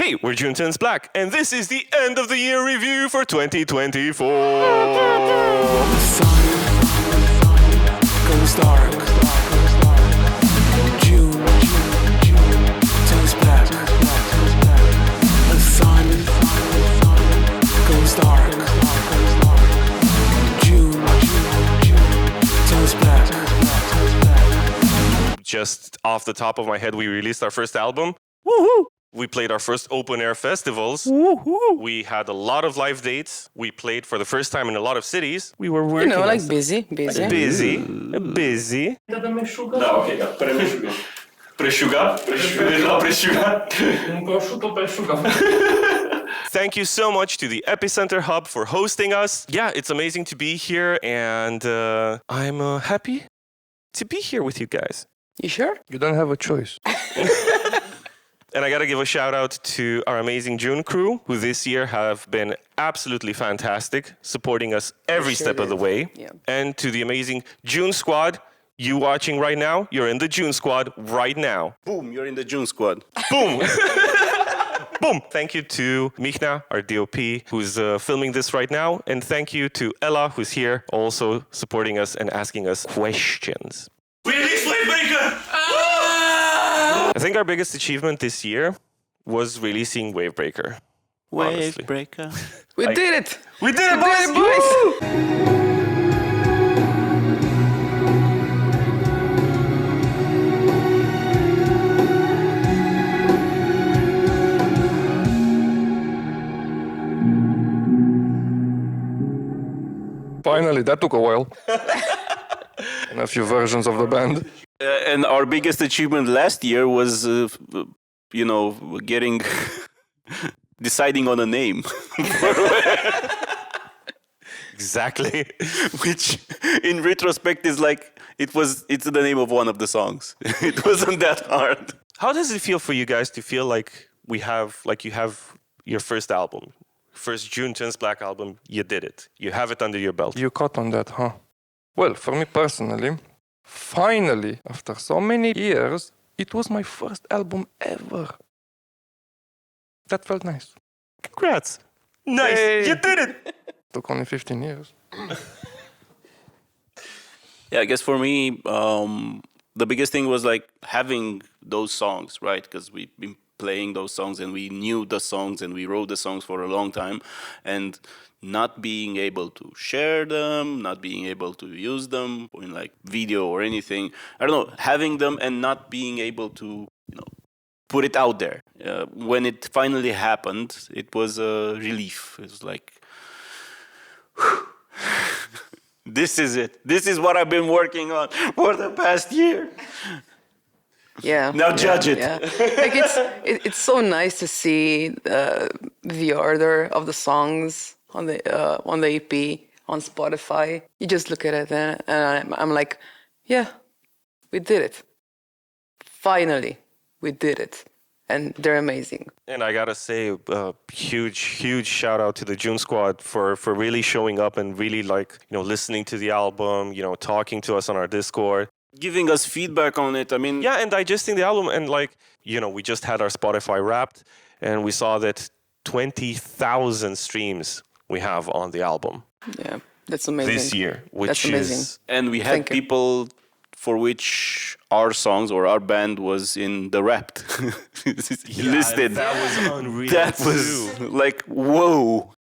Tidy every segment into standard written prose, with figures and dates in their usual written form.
Hey, we're June Turns Black, and this is the end of the year review for 2024. The sun goes dark. June turns black. The sun goes dark. June turns black. Just off the top of my head, we released our first album. Woohoo! We played our first open-air festivals. Woohoo! We had a lot of live dates. We played for the first time in a lot of cities. We were working. Like busy. Busy. Da, ok, da, presciugat. Un prosciutto presciugato. Thank you so much to the Epicenter Hub for hosting us. Yeah, it's amazing to be here, and I'm happy to be here with you guys. You sure? You don't have a choice. And I got to give a shout out to our amazing June crew, who this year have been absolutely fantastic, supporting us every step of the way. Yeah. And to the amazing June squad, you watching right now, you're in the June squad right now. Boom, you're in the June squad. Boom! Boom! Thank you to Mihnea, our DOP, who's filming this right now. And thank you to Ella, who's here, also supporting us and asking us questions. We released Wavebreaker! I think our biggest achievement this year was releasing Wavebreaker. Honestly. Wavebreaker. We did it! We did it, boys! Finally, that took a while. And a few versions of the band. And our biggest achievement last year was, getting, deciding on a name. Exactly. Which, in retrospect, is like, it's the name of one of the songs. It wasn't that hard. How does it feel for you guys to feel like you have your first album? First June Turns Black album, you did it. You have it under your belt. You caught on that, huh? Well, for me personally, finally, after so many years, it was my first album ever. That felt nice. Congrats. Nice. Hey. You did it. Took only 15 years. Yeah, I guess for me, the biggest thing was like having those songs, right? Because we've been playing those songs and we knew the songs and we wrote the songs for a long time, and not being able to share them, not being able to use them in like video or anything. I don't know, having them and not being able to, put it out there. When it finally happened, it was a relief. It was like, this is it. This is what I've been working on for the past year. Yeah. Now judge it. Yeah. Like it's so nice to see the order of the songs on the EP on Spotify. You just look at it and I'm like, yeah, we did it. Finally, we did it. And they're amazing. And I gotta say, huge shout out to the June Squad for really showing up and really listening to the album, talking to us on our Discord. Giving us feedback on it. I mean, yeah, and digesting the album. And we just had our Spotify Wrapped, and we saw that 20,000 streams we have on the album. Yeah, that's amazing. This year, which that's amazing. is... And we had people for which our songs or our band was in the Wrapped listed. That was unreal. That was like, whoa.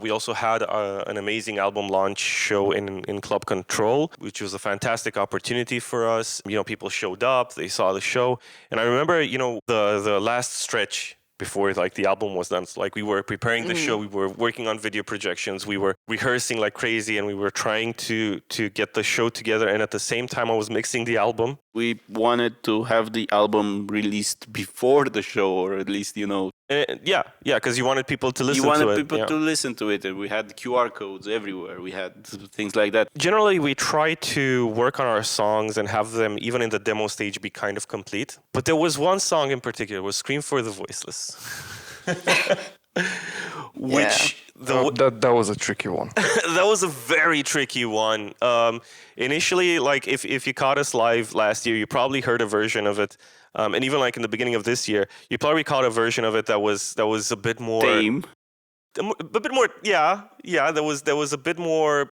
We also had an amazing album launch show in Club Control, which was a fantastic opportunity for us. People showed up, they saw the show. And I remember, the last stretch before the album was done. So, we were preparing the show, we were working on video projections, we were rehearsing like crazy, and we were trying to get the show together. And at the same time, I was mixing the album. We wanted to have the album released before the show, or at least, Yeah, because you wanted people to listen to it. You wanted people to listen to it, and we had QR codes everywhere. We had things like that. Generally, we try to work on our songs and have them, even in the demo stage, be kind of complete. But there was one song in particular, was Scream for the Voiceless. Which That was a tricky one. That was a very tricky one. Initially, like if you caught us live last year, you probably heard a version of it, and even like in the beginning of this year, you probably caught a version of it that was a bit more Tame. a bit more. Yeah. There was a bit more.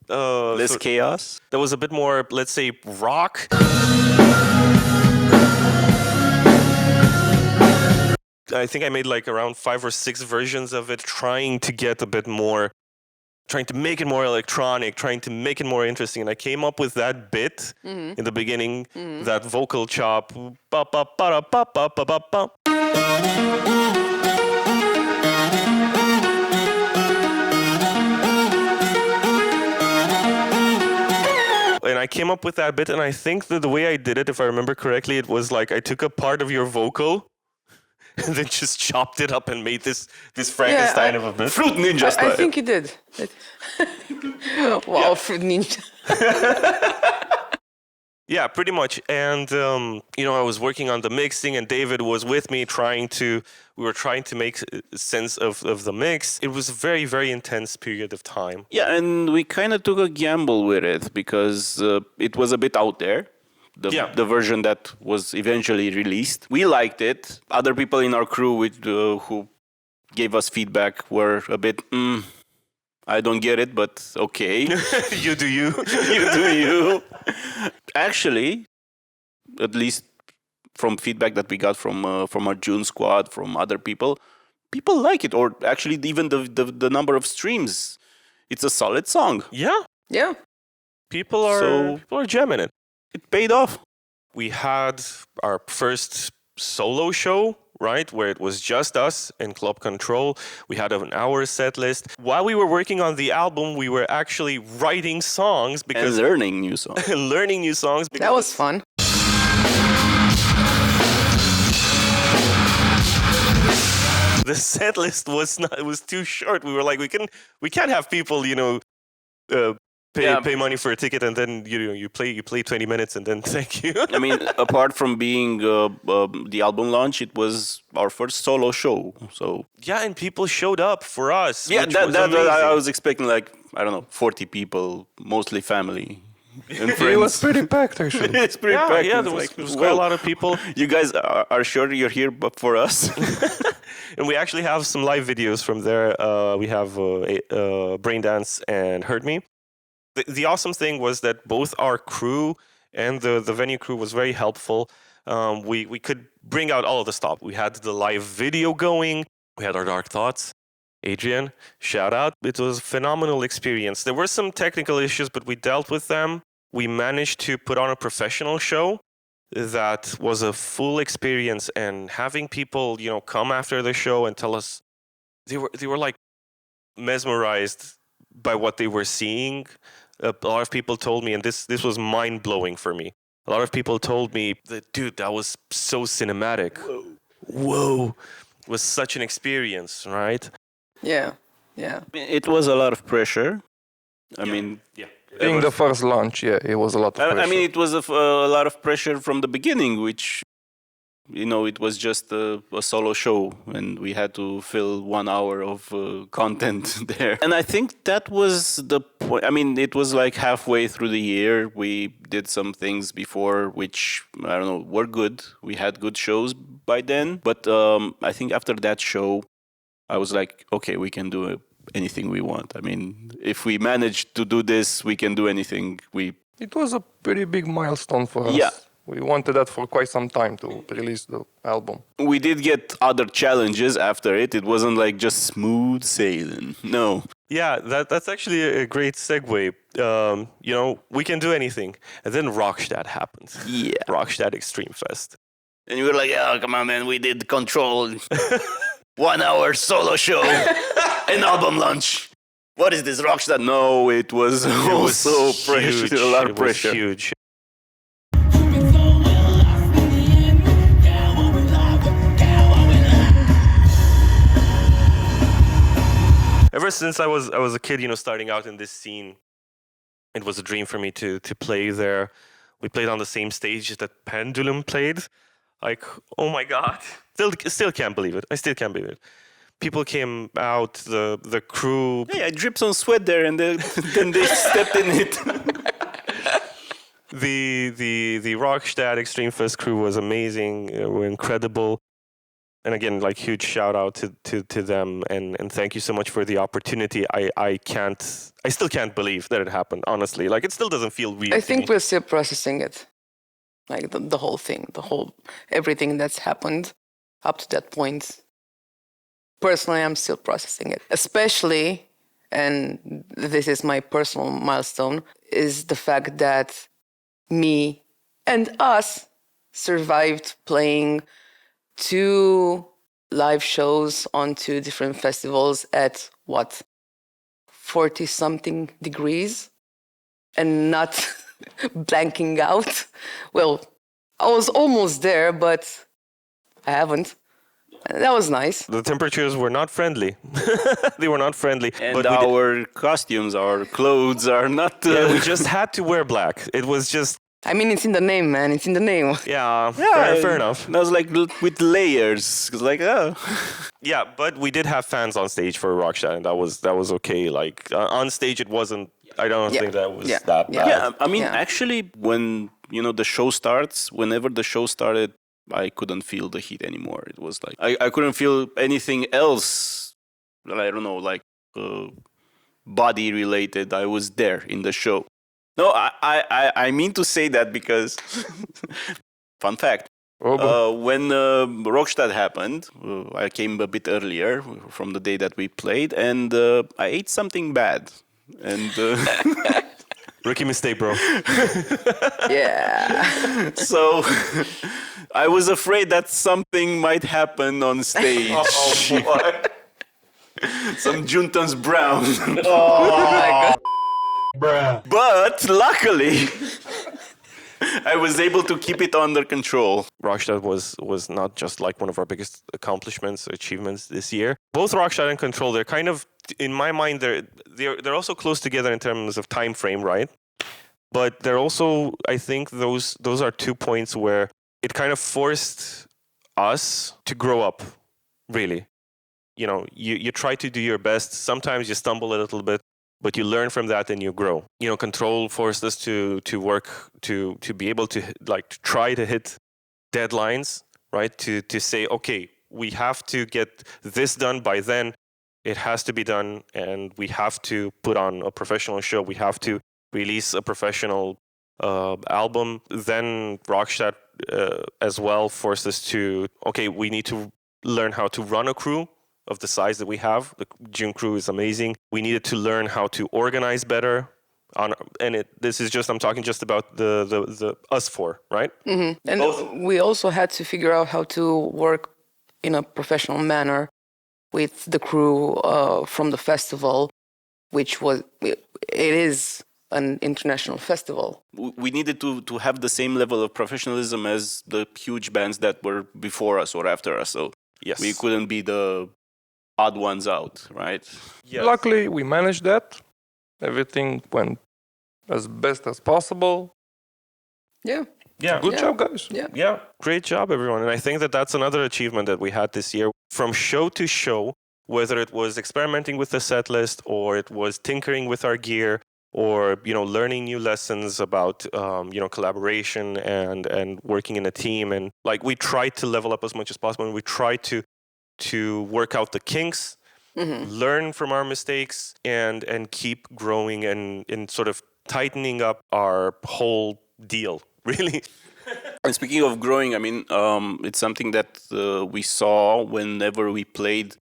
Less chaos. There was a bit more, let's say, rock. I think I made like around 5 or 6 versions of it, trying to get a bit more, trying to make it more electronic, trying to make it more interesting. And I came up with that bit in the beginning, that vocal chop. Ba, ba, ba, da, ba, ba, ba, ba, ba. And I came up with that bit, and I think that the way I did it, if I remember correctly, it was like I took a part of your vocal and then just chopped it up and made this Frankenstein of a bit. Fruit Ninja style. I think you did. Wow, Fruit Ninja. Yeah, pretty much. And I was working on the mixing, and David was with me we were trying to make sense of the mix. It was a very, very intense period of time. Yeah, and we kind of took a gamble with it because it was a bit out there. The version that was eventually released. We liked it. Other people in our crew who gave us feedback were a bit, I don't get it, but okay. You do you. You do you. Actually, at least from feedback that we got from our June squad, from other people like it. Or actually, even the number of streams. It's a solid song. Yeah. Yeah. People are jamming it. It paid off. We had our first solo show, right, where it was just us in Club Control. We had an hour set list. While we were working on the album, we were actually writing songs And learning new songs. learning new songs. That was fun. The set list was too short. We were like, we can't have people, pay money for a ticket and then you play 20 minutes and then thank you. I mean, apart from being the album launch, it was our first solo show. So yeah, and people showed up for us. yeah, which that was I amazing. was expecting 40 people, mostly family and friends. It was pretty packed, actually. It's pretty Yeah, packed. yeah, It's there was quite a lot of people. You guys are sure you're here but for us? And we actually have some live videos from there. We have Brain Dance and Hurt Me. The awesome thing was that both our crew and the venue crew was very helpful. We could bring out all of the stuff. We had the live video going. We had our Dark Thoughts. Adrian, shout out. It was a phenomenal experience. There were some technical issues, but we dealt with them. We managed to put on a professional show that was a full experience, and having people, come after the show and tell us they were like mesmerized by what they were seeing. A lot of people told me, and this was mind-blowing for me. A lot of people told me that, dude, that was so cinematic. Whoa. It was such an experience, right? Yeah. Yeah. It was a lot of pressure. I mean, Being the first launch, it was a lot of pressure. I mean, it was a lot of pressure from the beginning, which, it was just a solo show, and we had to fill 1 hour of content there. And I think that was the point. I mean, it was like halfway through the year. We did some things before, which, I don't know, were good. We had good shows by then. But I think after that show, I was like, okay, we can do anything we want. I mean, if we manage to do this, we can do anything. It was a pretty big milestone for us. Yeah. We wanted that for quite some time to release the album. We did get other challenges after it. It wasn't like just smooth sailing. No. Yeah, that's actually a great segue. We can do anything. And then Rockstadt happened. Yeah. Rockstadt Extreme Fest. And you were like, oh, come on, man, we did Control. 1 hour solo show. An album launch. What is this, Rockstadt? No, it was also pressure. A lot of pressure. It was huge. Ever since I was a kid, starting out in this scene, it was a dream for me to play there. We played on the same stage that Pendulum played. Like, oh my God. Still can't believe it. I still can't believe it. People came out, the crew. Hey, I dripped some sweat there, and then they stepped in it. The Rockstadt Extreme Fest crew was amazing. Were incredible. And again, like huge shout out to them and thank you so much for the opportunity. I still can't believe that it happened, honestly. Like it still doesn't feel real. I to think me. we're still processing it. Like the whole thing, everything that's happened up to that point. Personally, I'm still processing it. Especially, and this is my personal milestone, is the fact that me and us survived playing 2 live shows on 2 different festivals at 40-something degrees and not blanking out. Well, I was almost there, but I haven't. That was nice. The temperatures were not friendly. They were not friendly. And but our costumes, our clothes are not. Yeah, we just had to wear black. It was just. I mean, it's in the name, man. It's in the name. Yeah, Yeah, fair enough. That was like with layers. It's like, oh. Yeah, but we did have fans on stage for Rockstadt, and that was okay. Like on stage, it wasn't. I don't think that was that bad. Yeah, I mean, Yeah. actually, when the show starts, whenever the show started, I couldn't feel the heat anymore. It was like I couldn't feel anything else. I don't know, like body related. I was there in the show. No, I mean to say that because fun fact. When Rockstadt happened, I came a bit earlier from the day that we played, and I ate something bad. And Rookie mistake, bro. Yeah. so I was afraid that something might happen on stage. Oh boy. Some Juntons Brown. Oh my God. But luckily, I was able to keep it under control. Rockstadt was not just like one of our biggest accomplishments, achievements this year. Both Rockstadt and Control, they're kind of, in my mind, they're also close together in terms of time frame, right? But they're also, I think those are 2 points where it kind of forced us to grow up, really. You know, you try to do your best. Sometimes you stumble a little bit, but you learn from that and you grow. You know, Control forced us to work, to be able to to try to hit deadlines, right? To say, okay, we have to get this done by then. It has to be done, and we have to put on a professional show. We have to release a professional album. Then Rockstadt as well forced us to, okay, we need to learn how to run a crew of the size that we have. The gym crew is amazing. We needed to learn how to organize better. This is just, I'm talking just about the us four, right? Mm-hmm. And we also had to figure out how to work in a professional manner with the crew from the festival, which it is an international festival. We needed to have the same level of professionalism as the huge bands that were before us or after us. So Yes. we couldn't be the odd ones out, right? Yes. Luckily, we managed that. Everything went as best as possible. Yeah. Yeah. Good job, guys. Yeah. Yeah, great job, everyone. And I think that that's another achievement that we had this year. From show to show, whether it was experimenting with the set list or it was tinkering with our gear or, learning new lessons about, collaboration and working in a team. And like we tried to level up as much as possible. And we tried to work out the kinks, learn from our mistakes and keep growing and sort of tightening up our whole deal, really. And speaking of growing, I mean, it's something that we saw whenever we played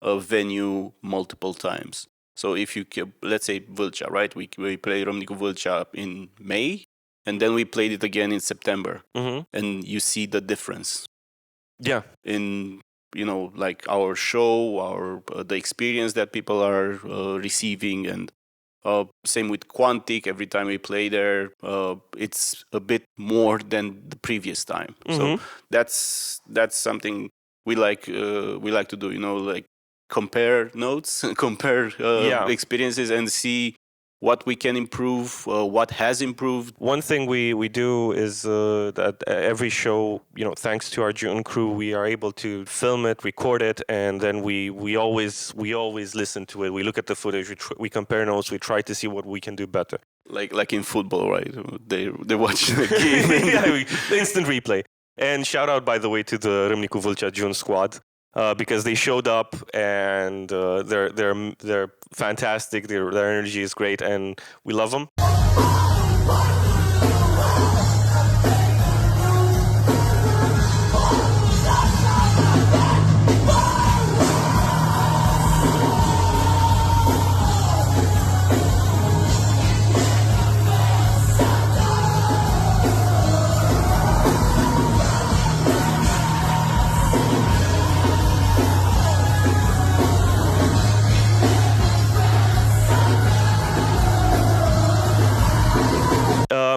a venue multiple times. So if you, let's say Vâlcea, right? We played Râmnicu Vâlcea in May, and then we played it again in September. And you see the difference. Yeah. In, like our show, the experience that people are receiving, and same with Quantic. Every time we play there, it's a bit more than the previous time. So that's something we like to do. Like compare notes, compare experiences, and see what we can improve, what has improved. One thing we do is that every show, thanks to our June crew, we are able to film it, record it, and then we always listen to it. We look at the footage, we compare notes, we try to see what we can do better. Like in football, right? They watch the game. Yeah, instant replay. And shout out, by the way, to the Râmnicu Vâlcea June squad. Because they showed up and they're fantastic. Their energy is great, and we love them.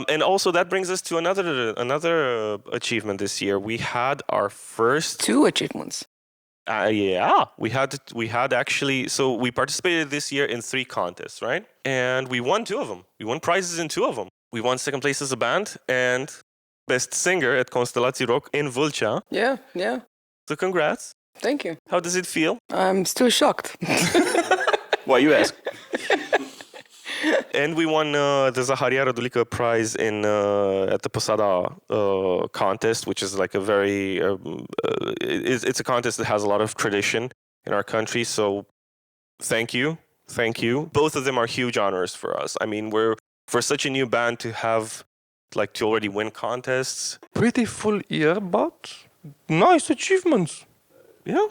And also that brings us to another achievement this year. We had our first 2 achievements. We had actually. So we participated this year in 3 contests, right? And we won 2 of them. We won prizes in 2 of them. We won second place as a band and best singer at Constelatii Rock in Vâlcea. Yeah. So congrats. Thank you. How does it feel? I'm still shocked. Why you ask? And we won the Zaharia Radulica prize at the Posada contest, which is like a very it's a contest that has a lot of tradition in our country. So thank you. Both of them are huge honors for us. I mean, we're for such a new band to have to already win contests. Pretty full year, but nice achievements. Yeah,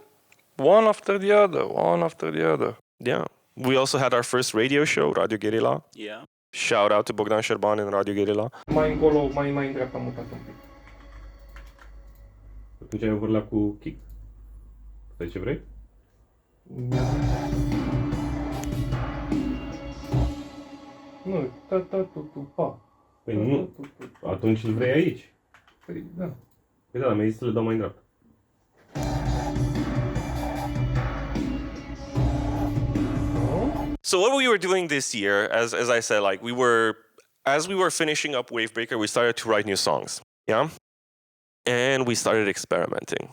One after the other. yeah. We also had our first radio show, Radio Guerilla. Yeah. Shout out to Bogdan Șerban in Radio Guerilla. Mai încolo, mai în dreapta mutat un pic. Atunci ai overlap cu kick? Stai ce vrei? Nu, pa. Păi nu, atunci îl vrei aici. Păi da. Păi da, mi-ai zis să le dau mai în dreapta. So what we were doing this year, as I said, as we were finishing up Wavebreaker, we started to write new songs, yeah, and we started experimenting.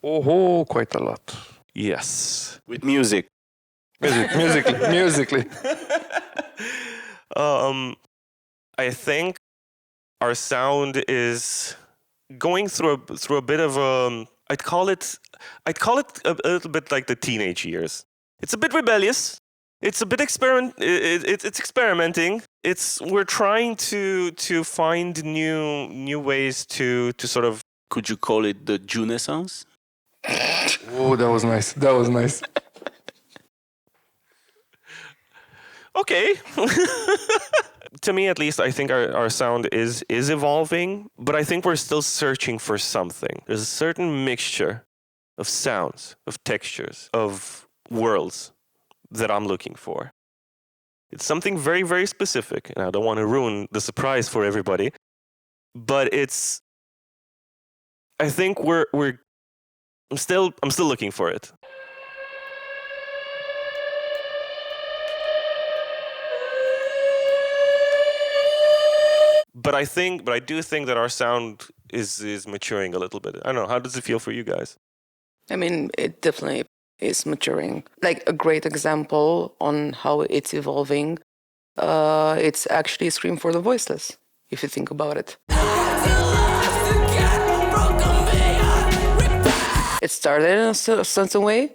Oh, quite a lot. Yes. With music. Musically. I think our sound is going through a bit of I'd call it a little bit like the teenage years. It's a bit rebellious. It's a bit it's experimenting. We're trying to find new ways to sort of. Could you call it the Junescence? Oh, that was nice. Okay. To me, at least, I think our sound is evolving, but I think we're still searching for something. There's a certain mixture of sounds, of textures, of worlds that I'm looking for. It's something very, very specific, and I don't want to ruin the surprise for everybody, but I think I'm still looking for it. But I do think that our sound is maturing a little bit. I don't know. How does it feel for you guys? I mean, it definitely is maturing. Like a great example on how it's evolving, it's actually Scream for the Voiceless, if you think about it. It started in a certain way.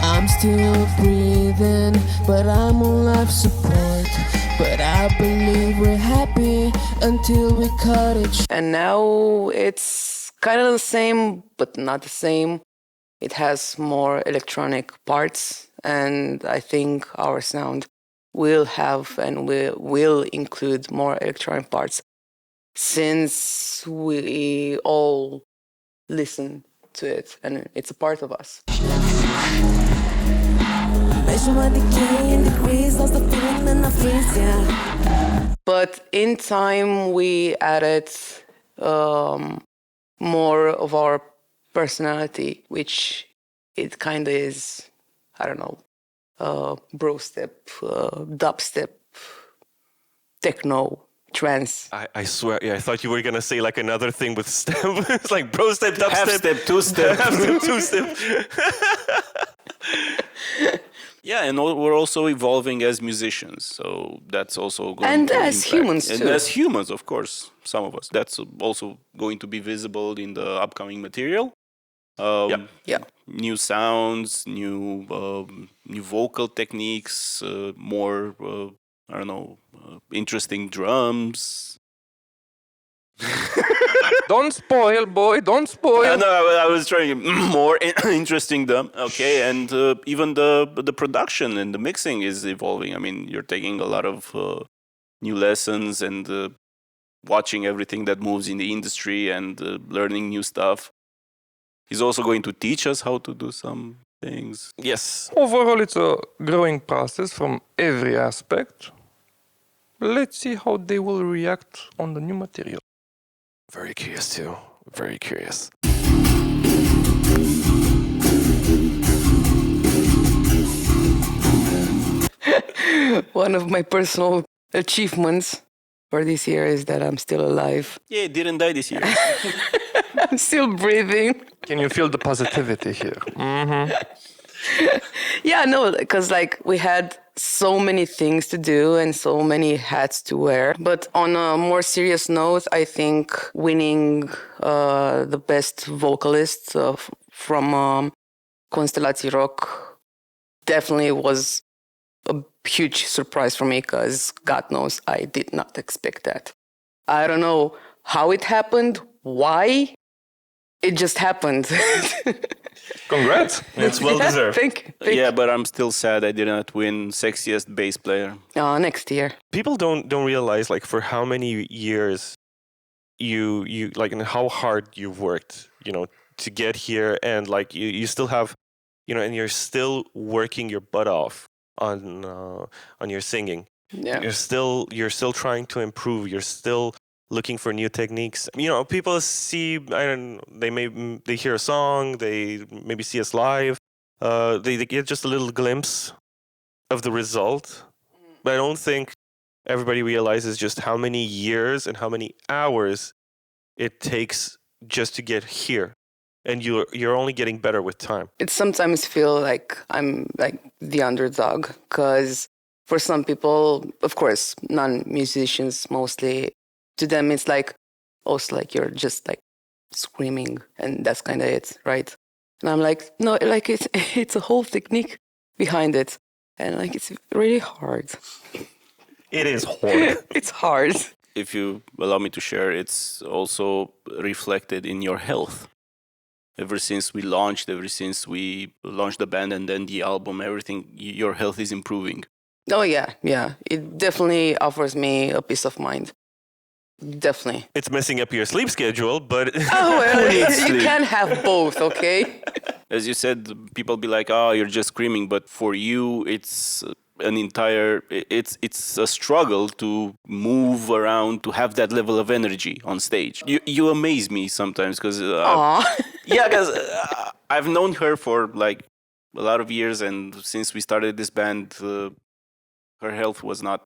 I'm still breathing, but I'm on life support. But I believe we're happy until we cut it. And now it's kind of the same, but not the same. It has more electronic parts, and I think our sound will have and will include more electronic parts since we all listen to it and it's a part of us. But in time we added more of our personality, which it kind of is, I don't know, bro step, dubstep, techno, trance. I swear, yeah, I thought you were gonna say like another thing with step. It's like bro step, dubstep, Half step, two step. half step, two step. Yeah, and we're also evolving as musicians, so that's also going And to as impact. humans, and too. as humans, of course, some of us. That's also going to be visible in the upcoming material. Yeah. New sounds, new vocal techniques, more I don't know, interesting drums. Don't spoil, boy. Don't spoil. No, I was trying more interesting them. Okay, and even the production and the mixing is evolving. I mean, you're taking a lot of new lessons and watching everything that moves in the industry and learning new stuff. He's also going to teach us how to do some things. Yes. Overall, it's a growing process from every aspect. Let's see how they will react on the new material. Very curious too. Very curious. One of my personal achievements for this year is that I'm still alive. Yeah, it didn't die this year. I'm still breathing. Can you feel the positivity here? Yeah, no, because like we had so many things to do and so many hats to wear. But on a more serious note, I think winning the best vocalist from Constelatii Rock definitely was a huge surprise for me because God knows I did not expect that. I don't know how it happened, why. It just happened. Congrats. It's well deserved. Thank you. Yeah, but I'm still sad I did not win sexiest bass player. Next year. People don't realize like for how many years you like and how hard you've worked, to get here, and like you still have, and you're still working your butt off on your singing. Yeah. You're still trying to improve. You're still looking for new techniques. People see, they hear a song, they maybe see us live, they get just a little glimpse of the result. But I don't think everybody realizes just how many years and how many hours it takes just to get here. And you're only getting better with time. It sometimes feel like I'm like the underdog because for some people, of course, non-musicians mostly, to them it's like also like you're just like screaming and that's kind of it, right? And I'm like, no, like it's a whole technique behind it, and like it's really hard. It is hard. It's hard. If you allow me to share, it's also reflected in your health. Ever since we launched the band and then the album, everything, your health is improving. Oh yeah. It definitely offers me a peace of mind. Definitely. It's messing up your sleep schedule, but Oh well, you sleep? can have both, okay? As you said, people be like, "Oh, you're just screaming," but for you, it's it's a struggle to move around, to have that level of energy on stage. You amaze me sometimes because because I've known her for like a lot of years, and since we started this band, her health was not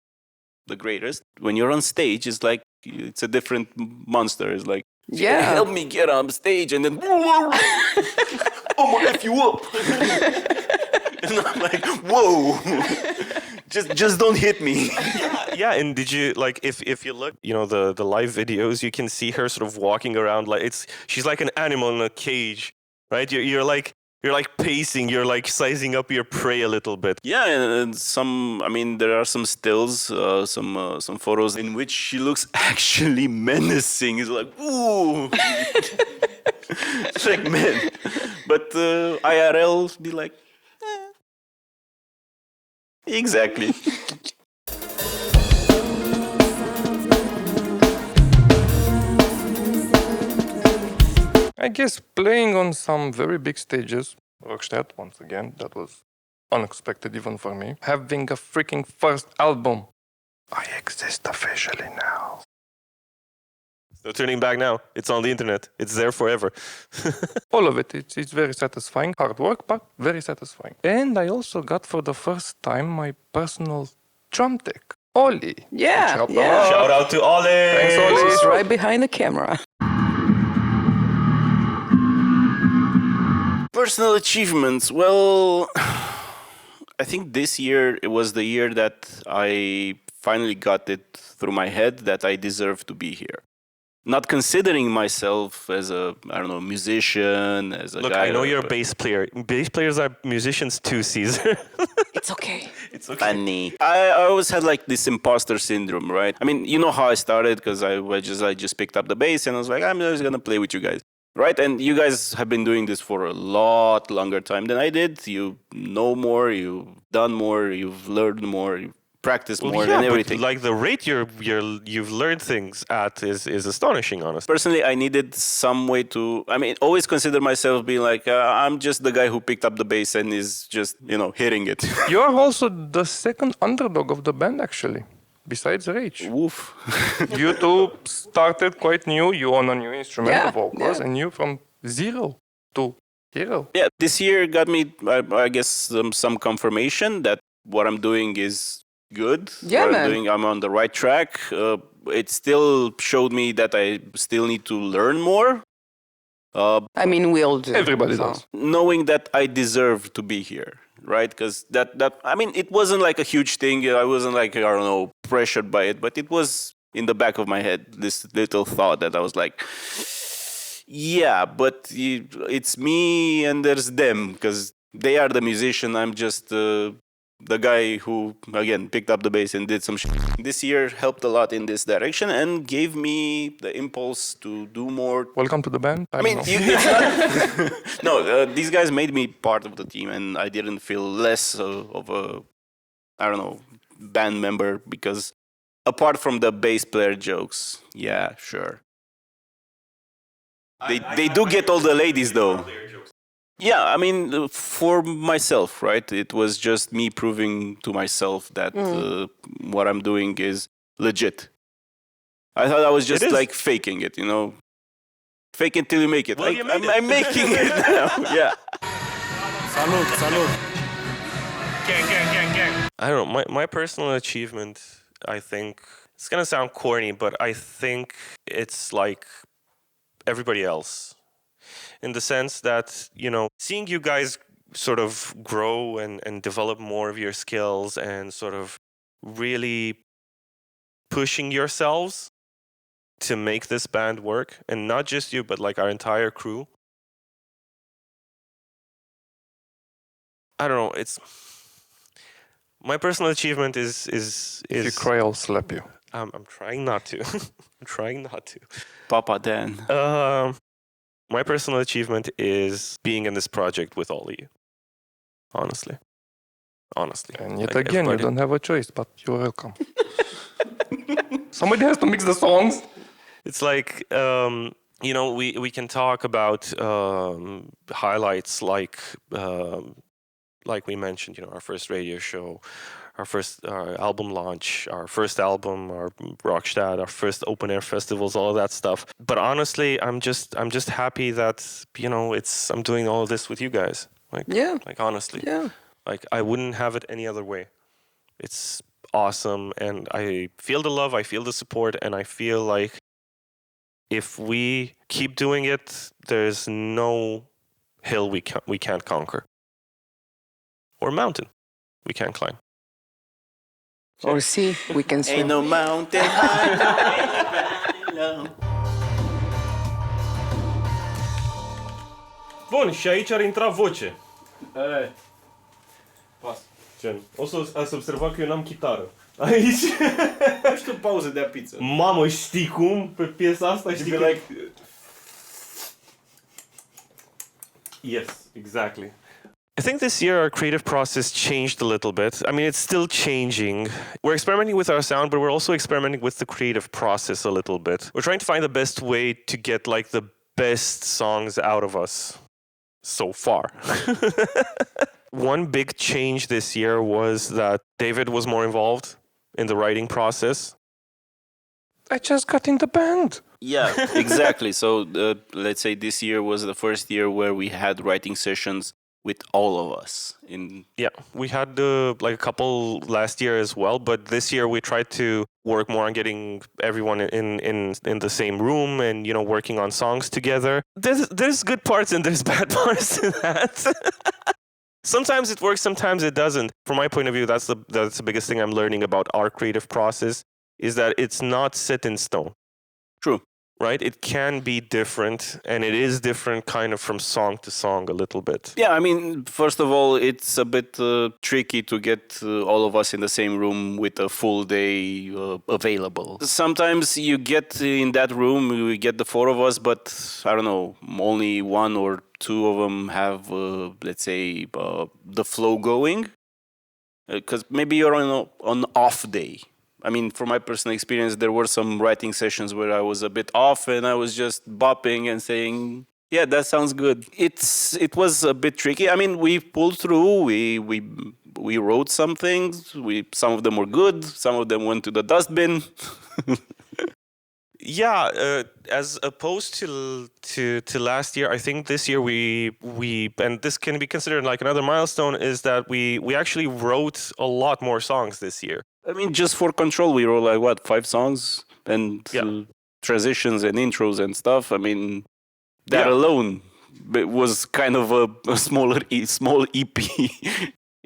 the greatest. When you're on stage, it's like it's a different monster. It's like, Yeah. help me get on stage, and then I'm gonna F you up. And I'm like, whoa, just don't hit me. yeah. And did you like if you look, the live videos, you can see her sort of walking around like she's like an animal in a cage, right? You're like pacing, you're like sizing up your prey a little bit. Yeah, and there are some stills, some photos in which she looks actually menacing. It's like, ooh. It's like, man. But IRL be like, exactly. I guess playing on some very big stages, Rockstadt, once again, that was unexpected even for me. Having a freaking first album. I exist officially now. No turning back now. It's on the internet. It's there forever. All of it. It's very satisfying. Hard work, but very satisfying. And I also got for the first time my personal drum tech, Ollie. Yeah, Which helped a yeah. lot. Shout out to Ole. Thanks, Ollie. He's right behind the camera. Personal achievements. Well, I think this year it was the year that I finally got it through my head that I deserve to be here. Not considering myself as a, I don't know, musician, as a Look, guy. I know you're a bass player. Bass players are musicians too, Cezar. It's okay. It's okay. Funny. I always had like this imposter syndrome, right? I mean, you know how I started because I just picked up the bass and I was like, I'm just gonna play with you guys, right? And you guys have been doing this for a lot longer time than I did. You know more, you've done more, you've learned more, you've practiced more than everything. But like the rate you've learned things at is astonishing, honestly. Personally, I needed some way to, I mean, always consider myself being like, I'm just the guy who picked up the bass and is just, hitting it. You are also the second underdog of the band, actually, besides Rach. Woof. You two started quite new. You on a new instrumental Yeah, vocals, yeah. and you from zero to hero. Yeah, this year got me, I guess, some confirmation that what I'm doing is good. Yeah, what man. I'm doing, I'm on the right track. It still showed me that I still need to learn more. I mean, we all do. Everybody so. does. Knowing that I deserve to be here, right? Because I mean, it wasn't like a huge thing. I wasn't like, I don't know, pressured by it, but it was in the back of my head, this little thought that I was like, yeah, but it's me and there's them, because they are the musician. I'm just the guy who, again, picked up the bass and did some shit. This year helped a lot in this direction and gave me the impulse to do more. Welcome to the band. I mean, it's not... No, these guys made me part of the team, and I didn't feel less of a, I don't know, band member, because apart from the bass player jokes, yeah, sure. They do get all the ladies, though. Yeah, I mean, for myself, right? It was just me proving to myself that what I'm doing is legit. I thought I was just like faking it, Fake it till you make it. Well, I'm making it now. Yeah. Salut. Gang. I don't know. My personal achievement, I think, it's going to sound corny, but I think it's like everybody else. In the sense that, seeing you guys sort of grow and develop more of your skills and sort of really pushing yourselves to make this band work, and not just you, but like our entire crew. I don't know. It's my personal achievement is If you cry, I'll slap you. I'm trying not to. I'm trying not to. Papa Dan. My personal achievement is being in this project with all of you. Honestly. And yet Like, again, you everybody- don't have a choice, but you're welcome. Somebody has to mix the songs. It's like, we can talk about highlights like we mentioned, our first radio show, our first album launch, our first album, our Rockstadt, our first open air festivals, all of that stuff. But honestly, I'm just happy that I'm doing all of this with you guys. Like honestly, Yeah. like I wouldn't have it any other way. It's awesome, and I feel the love, I feel the support, and I feel like if we keep doing it, there's no hill we can't conquer, or mountain we can't climb. Or sea, we can swim. Ain't no mountain high. No. Bun, și aici ar intra voce. Gen, ați observat că eu n-am chitară. Aici. Nu știu pauză de pizza. Mamă, știi cum? Pe piesa asta știi că... Yes, exactly. I think this year our creative process changed a little bit. I mean, it's still changing. We're experimenting with our sound, but we're also experimenting with the creative process a little bit. We're trying to find the best way to get like the best songs out of us so far. One big change this year was that David was more involved in the writing process. I just got in the band. Yeah, exactly. So let's say this year was the first year where we had writing sessions with all of us. Yeah, we had like a couple last year as well, but this year we tried to work more on getting everyone in the same room and working on songs together. There's good parts and there's bad parts to that. Sometimes it works, sometimes it doesn't. From my point of view, that's the biggest thing I'm learning about our creative process is that it's not set in stone. True. Right? It can be different, and it is different kind of from song to song a little bit. Yeah, I mean, first of all, it's a bit tricky to get all of us in the same room with a full day available. Sometimes you get in that room, we get the four of us, but I don't know, only one or two of them have, let's say, the flow going. Because maybe you're on an off day. I mean, from my personal experience, there were some writing sessions where I was a bit off and I was just bopping and saying, yeah, that sounds good. It was a bit tricky. I mean, we pulled through, we wrote some things, some of them were good, some of them went to the dustbin. Yeah, as opposed to last year, I think this year we and this can be considered like another milestone, is that we actually wrote a lot more songs this year. I mean, just for Control, we wrote like, 5 songs? And transitions and intros and stuff. I mean, that alone was kind of a small EP.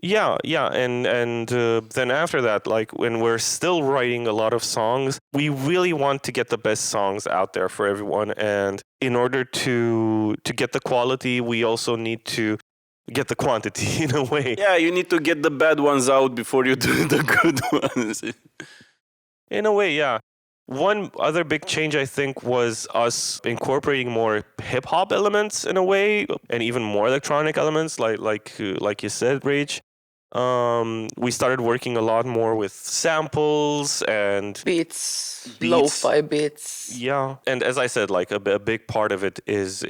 Yeah, and then after that, like when we're still writing a lot of songs, we really want to get the best songs out there for everyone. And in order to get the quality, we also need to get the quantity in a way. Yeah, you need to get the bad ones out before you do the good ones. In a way, yeah. One other big change, I think, was us incorporating more hip-hop elements in a way, and even more electronic elements, like you said, Rach. We started working a lot more with samples and beats. Lo-fi beats. Yeah, and as I said, like a big part of it is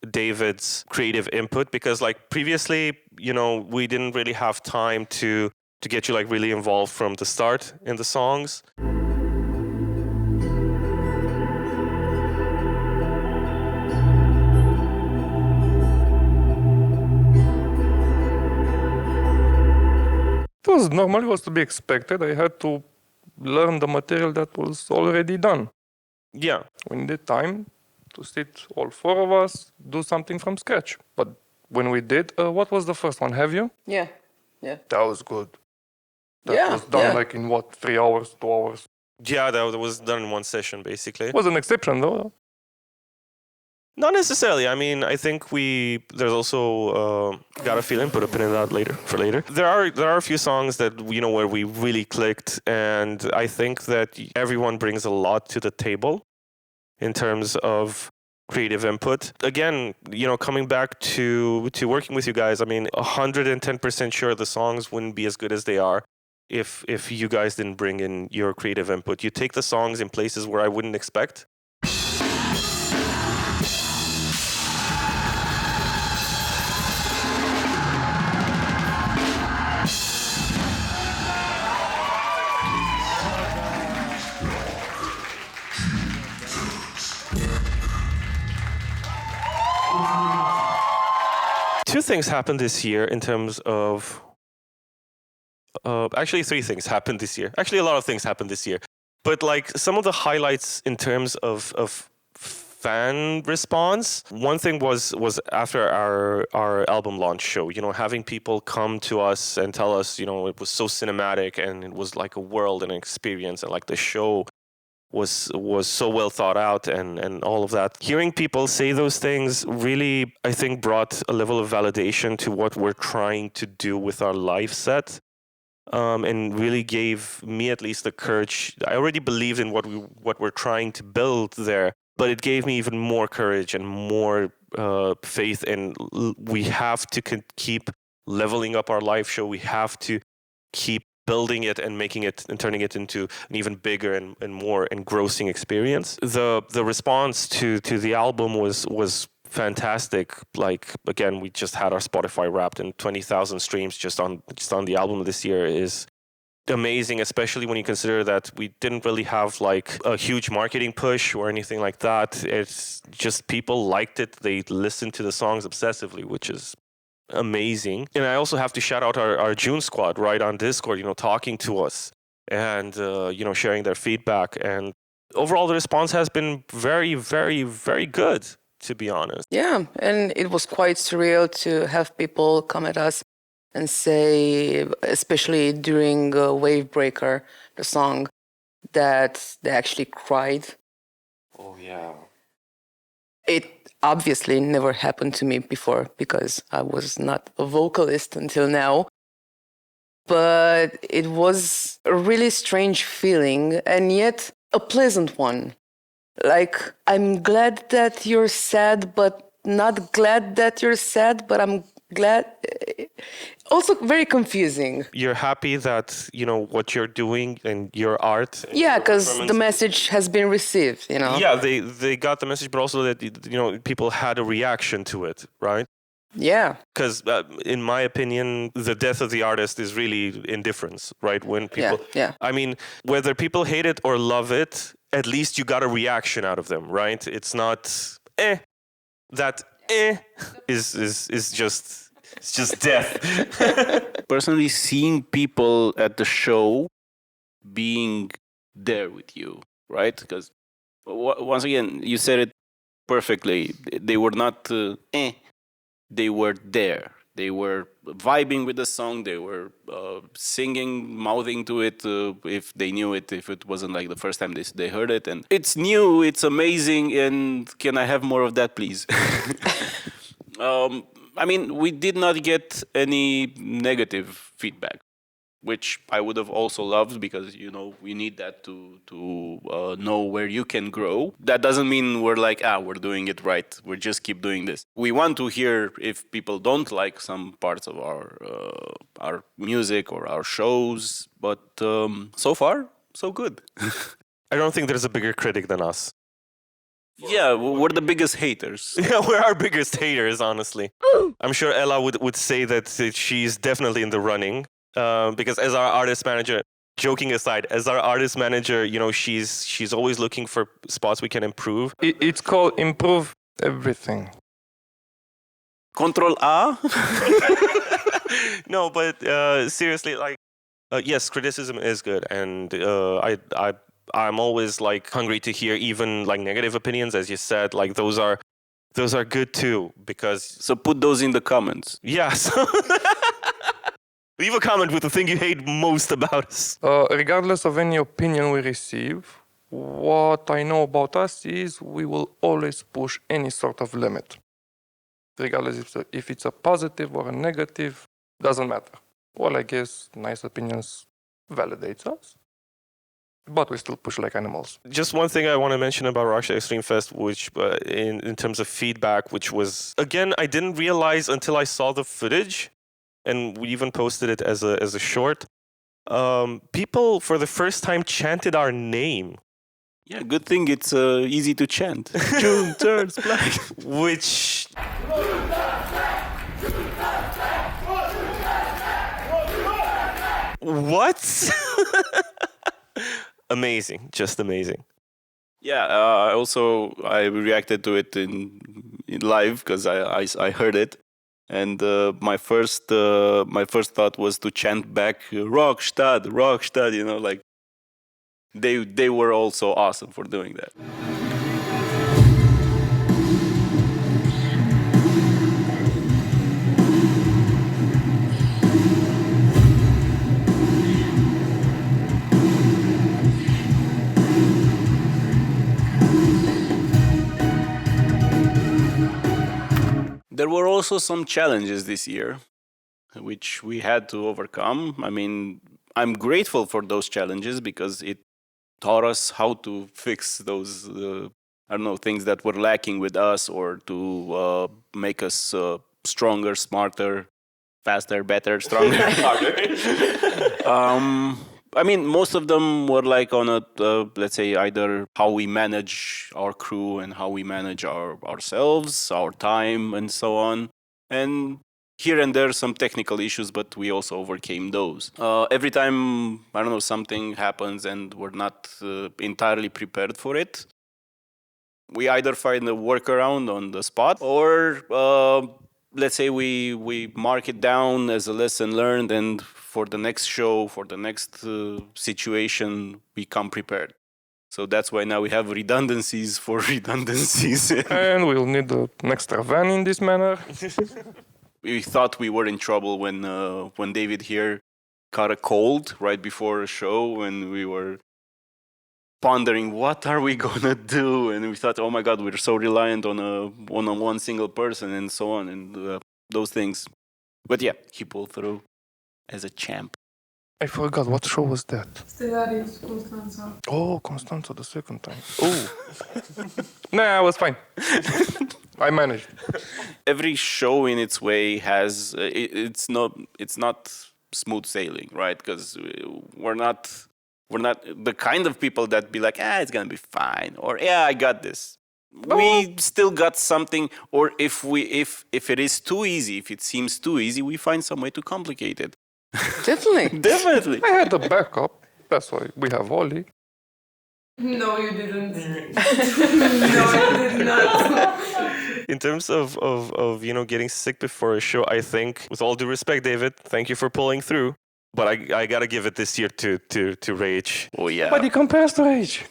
David's creative input, because like previously, we didn't really have time to get you like really involved from the start in the songs. It was normally was to be expected. I had to learn the material that was already done. Yeah. We needed time to sit, all 4 of us, do something from scratch. But when we did, what was the first one? Have you? Yeah. That was good. That was done like in 3 hours, 2 hours? Yeah, that was done in one session, basically. It was an exception, though. Not necessarily. I mean, I think there's also got a feeling, put a pin in that for later. There are a few songs that where we really clicked, and I think that everyone brings a lot to the table in terms of creative input. Again, coming back to working with you guys, I mean, 110% sure the songs wouldn't be as good as they are if you guys didn't bring in your creative input. You take the songs in places where I wouldn't expect. Two things happened this year in terms of... actually, 3 things happened this year. Actually, a lot of things happened this year. But like some of the highlights in terms of fan response, one thing was after our album launch show, having people come to us and tell us, it was so cinematic and it was like a world and an experience, and like the show was so well thought out and all of that. Hearing people say those things really, I think, brought a level of validation to what we're trying to do with our live set, and really gave me at least the courage. I already believed in what we're trying to build there, but it gave me even more courage and more faith in we have to keep leveling up our live show. We have to keep building it and making it and turning it into an even bigger and more engrossing experience. The response to the album was fantastic. Like, again, we just had our Spotify Wrapped, and 20,000 streams just on the album this year is amazing, especially when you consider that we didn't really have like a huge marketing push or anything like that. It's just people liked it. They listened to the songs obsessively, which is amazing. And I also have to shout out our June squad right on Discord, talking to us and, sharing their feedback. And overall, the response has been very, very, very good, to be honest. Yeah, and it was quite surreal to have people come at us and say, especially during Wavebreaker, the song, that they actually cried. Oh, yeah. It obviously never happened to me before because I was not a vocalist until now. But it was a really strange feeling and yet a pleasant one. Like, I'm glad that you're sad, but not glad that you're sad, but I'm glad. Also very confusing. You're happy that, what you're doing and your art. And Yeah, your because the performance- message has been received, Yeah, they got the message, but also that, people had a reaction to it, right? Yeah. Because in my opinion, the death of the artist is really indifference, right? When people, Yeah. I mean, whether people hate it or love it, at least you got a reaction out of them, right? It's not that is just it's just death. Personally, seeing people at the show being there with you, right? Because once again, you said it perfectly. They were not they were there. They were vibing with the song. They were singing, mouthing to it if they knew it, if it wasn't like the first time they heard it. And it's new, it's amazing, and can I have more of that, please? I mean, we did not get any negative feedback, which I would have also loved because, we need that to know where you can grow. That doesn't mean we're like, we're doing it right. We just keep doing this. We want to hear if people don't like some parts of our music or our shows, but so far, so good. I don't think there's a bigger critic than us. Yeah, we're the biggest haters. Yeah, we're our biggest haters, honestly. I'm sure Ella would say that she's definitely in the running. Because as our artist manager, joking aside, as our artist manager, she's always looking for spots we can improve. It's called improve everything. Control A? No, but seriously, like, yes, criticism is good, and I'm always like hungry to hear even like negative opinions, as you said. Like those are good too, because So put those in the comments. yeah. So leave a comment with the thing you hate most about us. Regardless of any opinion we receive, what I know about us is we will always push any sort of limit. Regardless if it's a positive or a negative, doesn't matter. Well, I guess nice opinions validates us, but we still push like animals. Just one thing I want to mention about Rockstadt Extreme Fest, which in terms of feedback, which was, again, I didn't realize until I saw the footage, and we even posted it as a short. People for the first time chanted our name. Yeah, good thing it's easy to chant. June turns black. Which... What? Amazing, just amazing. Yeah, I reacted to it in live because I heard it, and my first thought was to chant back Rockstadt, Rockstadt. Like they were also awesome for doing that. There were also some challenges this year, which we had to overcome. I mean, I'm grateful for those challenges because it taught us how to fix those, things that were lacking with us, or to make us stronger, smarter, faster, better, stronger. I mean, most of them were like on let's say, either how we manage our crew and how we manage ourselves, our time, and so on. And here and there some technical issues, but we also overcame those. Every time, I don't know, something happens and we're not entirely prepared for it, we either find a workaround on the spot or let's say we mark it down as a lesson learned, and for the next show, for the next situation, we come prepared. So that's why now we have redundancies for redundancies. And we'll need an extra van in this manner. We thought we were in trouble when David here caught a cold right before a show, and we were pondering what are we gonna do, and we thought, oh my God, we're so reliant on one single person and so on, and those things. But yeah, he pulled through as a champ. I forgot, what show was that? Stellaris, Constanța. Oh, Constanța the second time. Oh. Nah, I was fine. I managed. Every show in its way has it's not smooth sailing, right? Because we're not the kind of people that be like, it's gonna be fine, or I got this. We still got something, or if it is too easy, if it seems too easy, we find some way to complicate it. Definitely. I had a backup. That's why we have Oli. No, you didn't. No, you did not. In terms of getting sick before a show, I think, with all due respect, David, thank you for pulling through. But I gotta give it this year to Rach. Oh yeah. But he compares to Rach.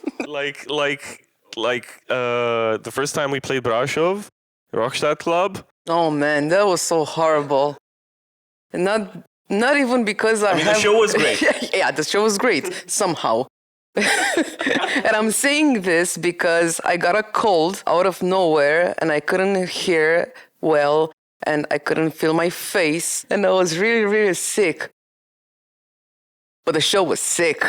The first time we played Brașov, Rockstadt Club. Oh man, that was so horrible. And not even because the show was great. Yeah, the show was great somehow. And I'm saying this because I got a cold out of nowhere and I couldn't hear well and I couldn't feel my face and I was really, really sick. But the show was sick.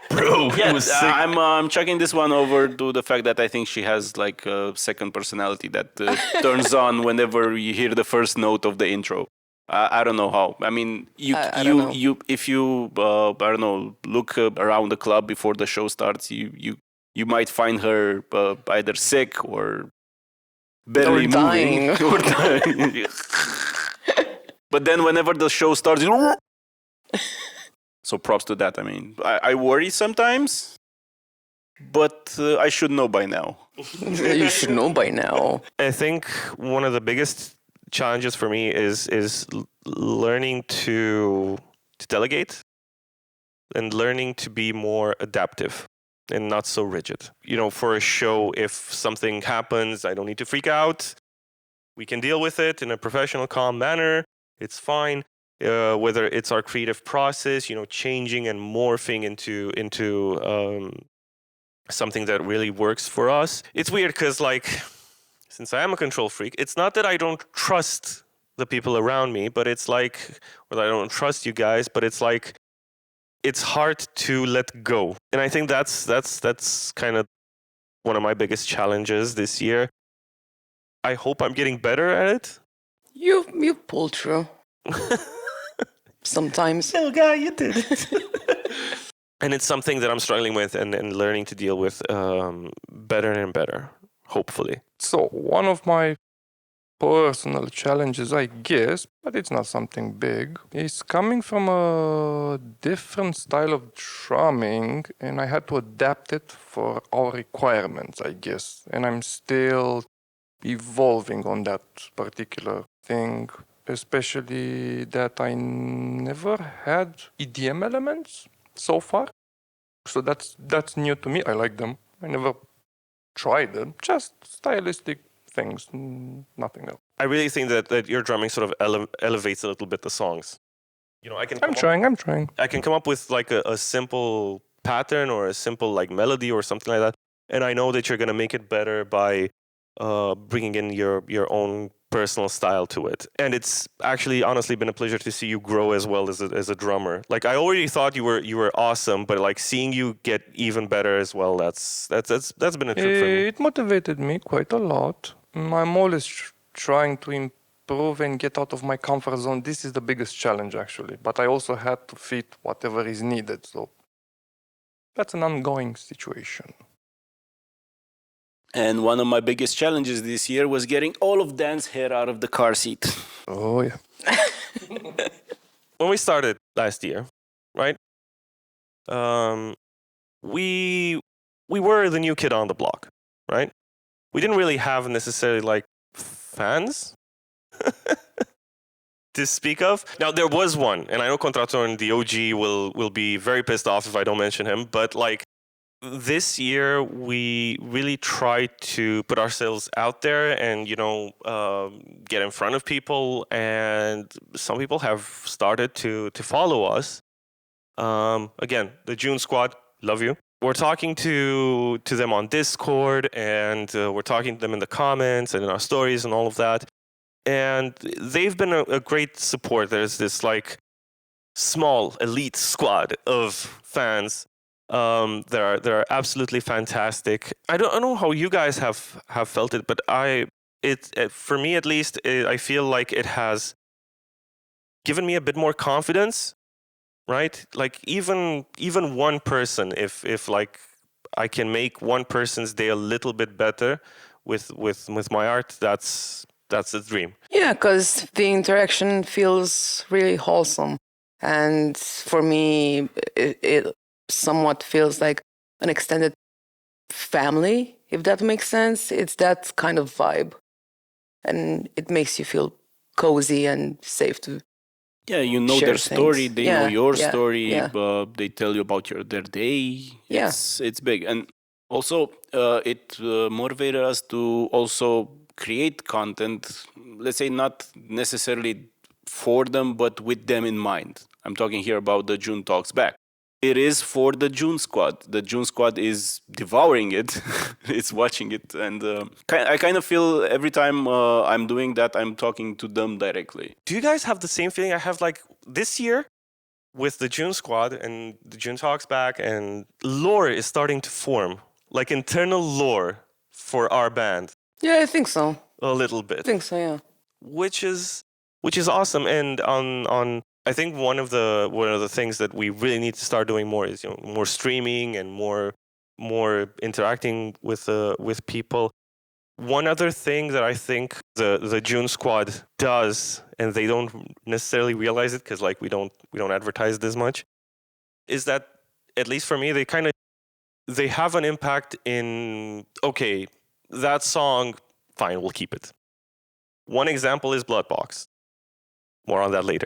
Bro, yes, I'm chucking this one over to the fact that I think she has like a second personality that turns on whenever you hear the first note of the intro. I don't know how. I mean, if you I don't know, look around the club before the show starts, you might find her either sick or barely moving or dying. But then whenever the show starts, so props to that. I mean, I worry sometimes, but I should know by now. You should know by now. I think one of the biggest challenges for me is learning to delegate and learning to be more adaptive and not so rigid. For a show, if something happens, I don't need to freak out. We can deal with it in a professional, calm manner. It's fine. Whether it's our creative process, changing and morphing into something that really works for us. It's weird because, since I am a control freak, it's not that I don't trust the people around me, but it's or I don't trust you guys, but it's it's hard to let go. And I think that's kind of one of my biggest challenges this year. I hope I'm getting better at it. You pull through. Sometimes. Little guy, you did it. And it's something that I'm struggling with and learning to deal with better and better, hopefully. So one of my personal challenges, I guess, but it's not something big, is coming from a different style of drumming, and I had to adapt it for our requirements, I guess. And I'm still evolving on that particular thing, especially that I never had EDM elements so far. So that's new to me. I like them. I never tried them. Just stylistic things, nothing else. I really think that your drumming sort of elevates a little bit the songs. I'm trying. I can come up with a simple pattern or a simple melody or something like that, and I know that you're gonna make it better by bringing in your own personal style to it. And it's actually honestly been a pleasure to see you grow as well as a drummer. I already thought you were awesome, but seeing you get even better as well, that's been a trip for me. It motivated me quite a lot. I'm always trying to improve and get out of my comfort zone. This is the biggest challenge actually, but I also had to fit whatever is needed. So that's an ongoing situation. And one of my biggest challenges this year was getting all of Dan's hair out of the car seat. Oh, yeah. When we started last year, right? We were the new kid on the block, right? We didn't really have necessarily like fans to speak of. Now there was one, and I know Contraton, the OG, will be very pissed off if I don't mention him. But like this year, we really tried to put ourselves out there and get in front of people, and some people have started to follow us. Again, the June Squad, love you. We're talking to them on Discord, and we're talking to them in the comments and in our stories and all of that. And they've been a great support. There's this like small elite squad of fans. They're absolutely fantastic. I don't know how you guys have felt it, but for me at least, I feel like it has given me a bit more confidence. Right? Like even one person, if like I can make one person's day a little bit better with my art, that's a dream. Yeah, because the interaction feels really wholesome. And for me, it somewhat feels like an extended family, if that makes sense. It's that kind of vibe. And it makes you feel cozy and safe to Yeah, you know share their story, things. they know your Yeah, story, yeah. they tell you about their day. Yeah. It's big. And also, it motivated us to also create content, let's say not necessarily for them, but with them in mind. I'm talking here about the June Talks Back. It is for the June Squad. The June Squad is devouring it. It's watching it. And I kind of feel every time I'm doing that, I'm talking to them directly. Do you guys have the same feeling I have like this year with the June Squad and the June Talks Back, and lore is starting to form, like internal lore for our band Yeah, I think so. a little bit. I think so, yeah. Which is awesome. And on I think one of the things that we really need to start doing more is more streaming and more interacting with people. One other thing that I think the June Squad does, and they don't necessarily realize it because like we don't advertise this much, is that at least for me they have an impact in, okay, that song, fine, we'll keep it. One example is Bloodbox. More on that later.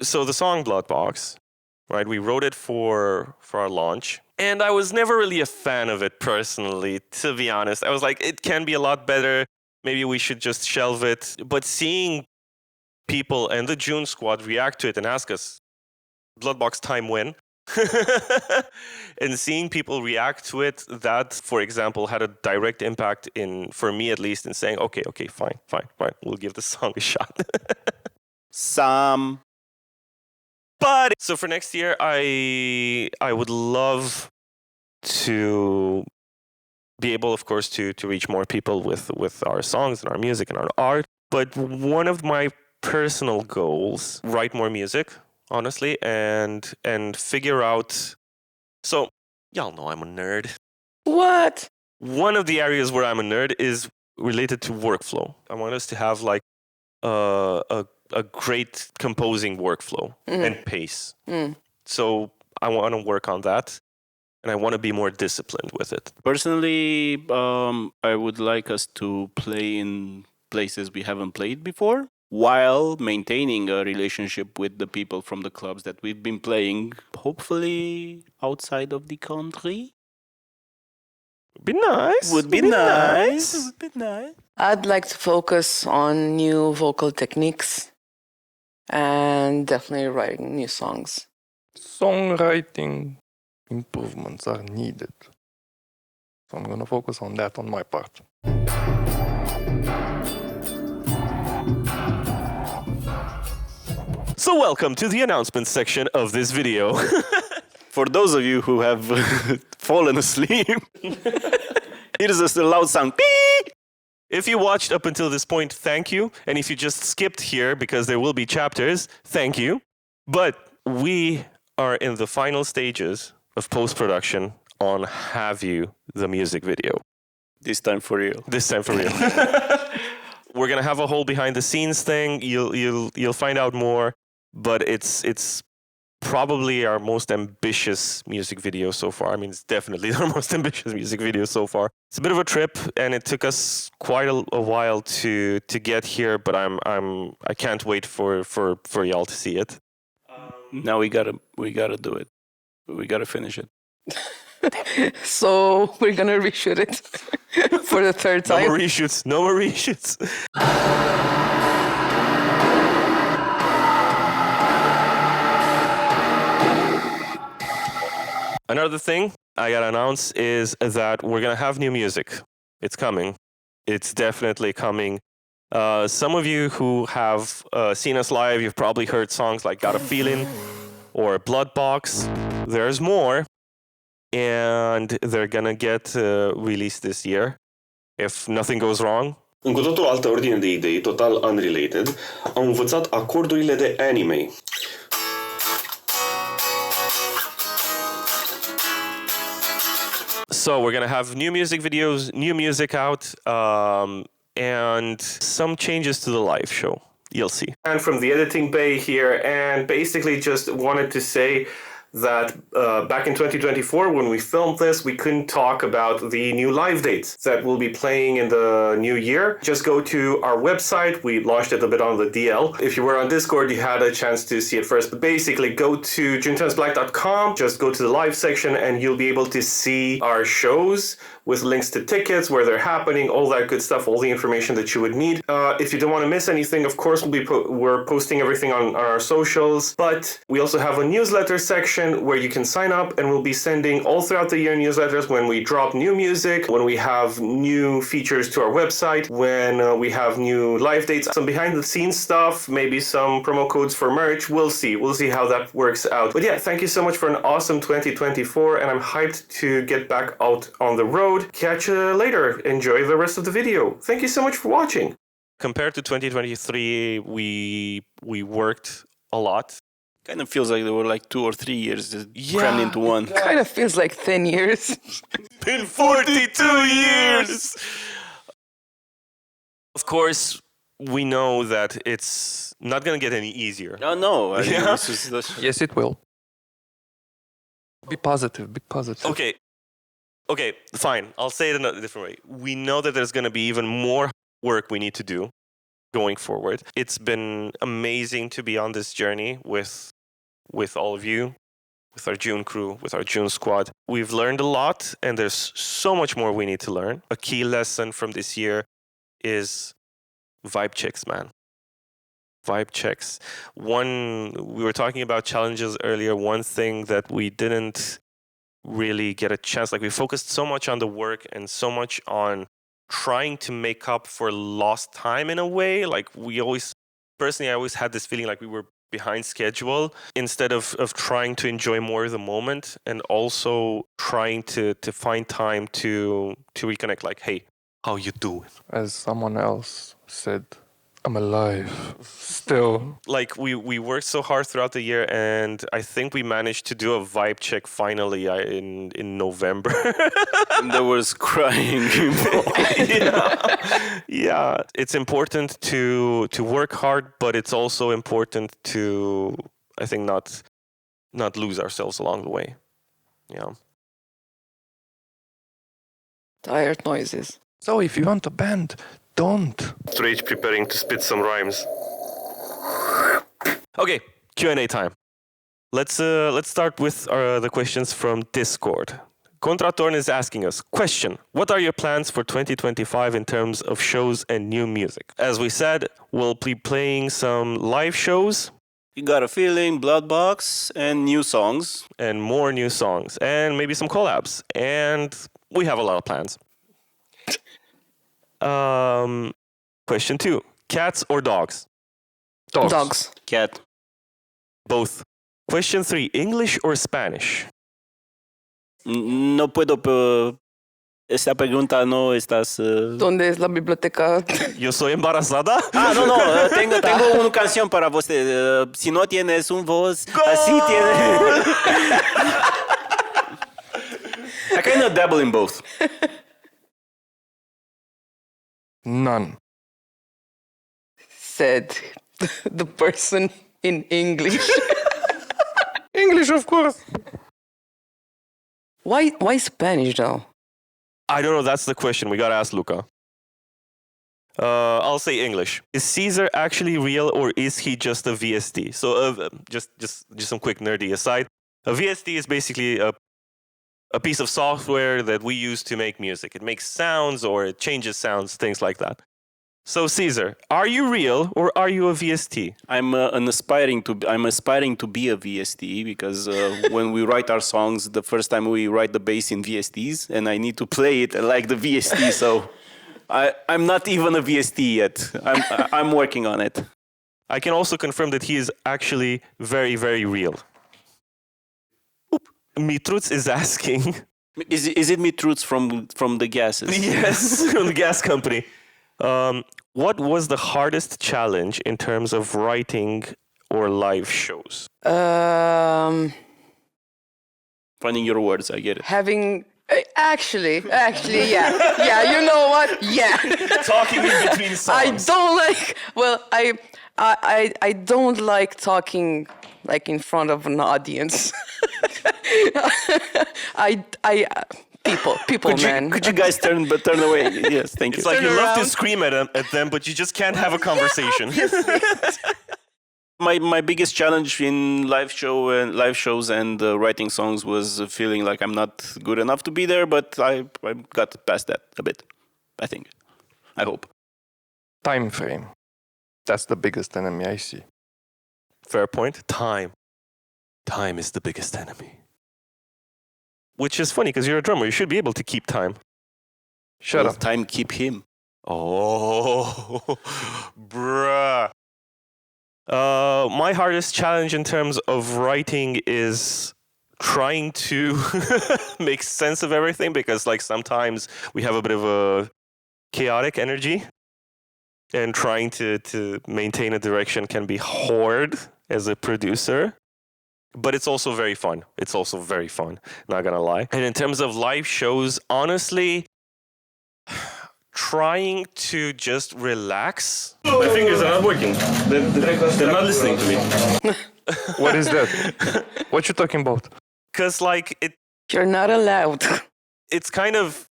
So the song Bloodbox, right? We wrote it for our launch, and I was never really a fan of it personally, to be honest. I was like, it can be a lot better. Maybe we should just shelve it. But seeing people and the June Squad react to it and ask us, Bloodbox time when? And seeing people react to it, that, for example, had a direct impact for me at least, in saying, okay, fine, we'll give the song a shot. But so for next year, I would love to be able, of course, to reach more people with our songs and our music and our art. But one of my personal goals, write more music, honestly, and figure out. So y'all know I'm a nerd. What? One of the areas where I'm a nerd is related to workflow. I want us to have like a great composing workflow and pace. So I want to work on that, and I want to be more disciplined with it. Personally, I would like us to play in places we haven't played before, while maintaining a relationship with the people from the clubs that we've been playing, hopefully outside of the country. Would be nice. Would be nice. I'd like to focus on new vocal techniques and definitely writing new songs. Songwriting improvements are needed. So I'm going to focus on that on my part. So welcome to the announcement section of this video. For those of you who have fallen asleep, here is a loud sound. Beep! If you watched up until this point, thank you. And if you just skipped here because there will be chapters, thank you. But we are in the final stages of post-production on Have You, the music video. This time for real. This time for real. We're gonna have a whole behind-the-scenes thing. You'll find out more, but it's probably our most ambitious music video so far. I mean, it's definitely our most ambitious music video so far. It's a bit of a trip, and it took us quite a while to get here. But I can't wait for y'all to see it. Now we gotta do it. We gotta finish it. So we're gonna reshoot it for the third time. No more reshoots. No more reshoots. Another thing I gotta announce is that we're gonna have new music. It's coming. It's definitely coming. Some of you who have seen us live, you've probably heard songs like Got a Feeling or Blood Box. There's more, and they're gonna get released this year if nothing goes wrong. În cu totul altă ordine de idei, total unrelated, am învățat acordurile de anime. So we're gonna have new music videos, new music out, and some changes to the live show. You'll see. And from the editing bay here, and basically just wanted to say that back in 2024, when we filmed this, we couldn't talk about the new live dates that will be playing in the new year. Just go to our website. We launched it a bit on the DL. If you were on Discord, you had a chance to see it first. But basically, go to junetinesblack.com, just go to the live section, and you'll be able to see our shows with links to tickets, where they're happening, all that good stuff, all the information that you would need. If you don't want to miss anything, of course, we're posting everything on our socials. But we also have a newsletter section where you can sign up, and we'll be sending all throughout the year newsletters when we drop new music, when we have new features to our website, when we have new live dates, some behind the scenes stuff, maybe some promo codes for merch. We'll see how that works out. But yeah, thank you so much for an awesome 2024, and I'm hyped to get back out on the road. Catch you later. Enjoy the rest of the video. Thank you so much for watching. Compared to 2023, we worked a lot. Kind of feels like there were like 2 or 3 years just crammed into one. Kind of feels like 10 years. Been 42 years! Of course, we know that it's not going to get any easier. No. Yeah. Yes, it will. Be positive. Be positive. Okay, fine. I'll say it in a different way. We know that there's going to be even more work we need to do going forward. It's been amazing to be on this journey with all of you, with our June crew, with our June squad. We've learned a lot, and there's so much more we need to learn. A key lesson from this year is vibe checks, man. Vibe checks. We were talking about challenges earlier. One thing that we didn't really get a chance, like we focused so much on the work and so much on trying to make up for lost time in a way. Like I always had this feeling like we were behind schedule instead of trying to enjoy more of the moment, and also trying to find time to reconnect, like, hey, how you doing? As someone else said, I'm alive still. Like we worked so hard throughout the year, and I think we managed to do a vibe check finally in November. And there was crying involved. Yeah. It's important to work hard, but it's also important to, I think, not lose ourselves along the way. Yeah. Tired noises. So if you want a band, don't. Rach preparing to spit some rhymes. Okay, Q&A time. Let's start with the questions from Discord. Contratorn is asking us, question, what are your plans for 2025 in terms of shows and new music? As we said, we'll be playing some live shows. You Got a Feeling, Blood Box, and new songs. And more new songs. And maybe some collabs. And we have a lot of plans. Question 2. Cats or dogs? Dogs. Cat. Both. Question 3. English or Spanish? No puedo. Esta pregunta no estás. ¿Dónde es la biblioteca? Yo soy embarazada. No. Tengo una canción para usted. Si no tienes un voz, así tienes. kind of dabble in both. None. Said the person in English. English, of course. Why Spanish though? I don't know. That's the question. We got to ask Luca. I'll say English. Is Cezar actually real, or is he just a VST? So just some quick nerdy aside. A VST is basically a piece of software that we use to make music. It makes sounds or it changes sounds, things like that. So Cezar, are you real or are you a VST? I'm aspiring to be a VST because when we write our songs, the first time we write the bass in VSTs, and I need to play it like the VST. So I'm not even a VST yet. I'm working on it. I can also confirm that he is actually very, very real. Mitruț is asking. Is it Mitruț from the gases? Yes, from the gas company. What was the hardest challenge in terms of writing or live shows? Finding your words, I get it. Having actually, yeah. You know what? Yeah. Talking in between songs. I don't like. Well, I don't like talking like in front of an audience. People, man. Could you guys turn away? Yes, thank you. It's like Turn you love to around. scream at them, but you just can't have a conversation. My biggest challenge in live shows and writing songs was feeling like I'm not good enough to be there, but I got past that a bit. I think. I hope. Time frame. That's the biggest enemy I see. Fair point. Time. Time is the biggest enemy. Which is funny because you're a drummer. You should be able to keep time. Shut Will up. time keep him? Oh, bruh. My hardest challenge in terms of writing is trying to make sense of everything because like sometimes we have a bit of a chaotic energy and trying to maintain a direction can be hard as a producer. But it's also very fun. Not gonna lie. And in terms of live shows, honestly, trying to just relax. My fingers are not working. They're not listening to me. What is that? What you talking about? Because like You're not allowed. it's kind of,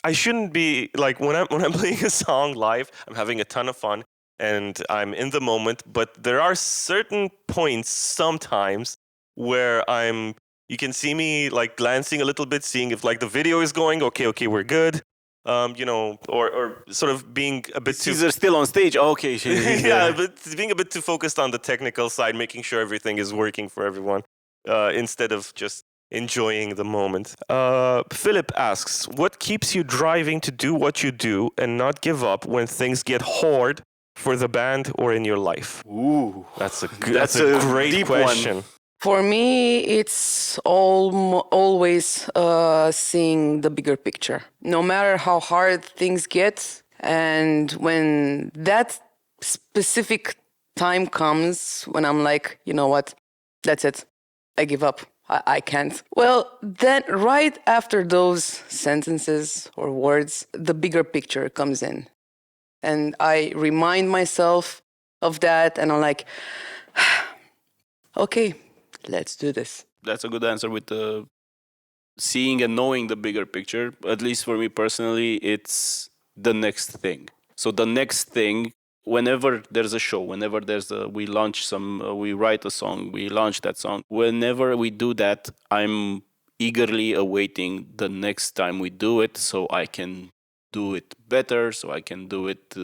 I shouldn't be like when I'm playing a song live, I'm having a ton of fun and I'm in the moment, but there are certain points sometimes where you can see me like glancing a little bit, seeing if like the video is going, okay, we're good. Or sort of being a bit too... Cezar still on stage. Okay. Yeah, but being a bit too focused on the technical side, making sure everything is working for everyone, instead of just enjoying the moment. Philip asks, what keeps you driving to do what you do and not give up when things get hard for the band or in your life? Ooh, that's a great deep question. one. For me, it's always seeing the bigger picture. No matter how hard things get, and when that specific time comes, when I'm like, you know what, that's it, I give up, I can't. Well, then right after those sentences or words, the bigger picture comes in. And I remind myself of that, and I'm like, okay, let's do this. That's a good answer with the seeing and knowing the bigger picture. At least for me personally, it's the next thing. So the next thing, whenever there's a show, whenever we write a song, we launch that song. Whenever we do that, I'm eagerly awaiting the next time we do it so I can do it better, so I can do it,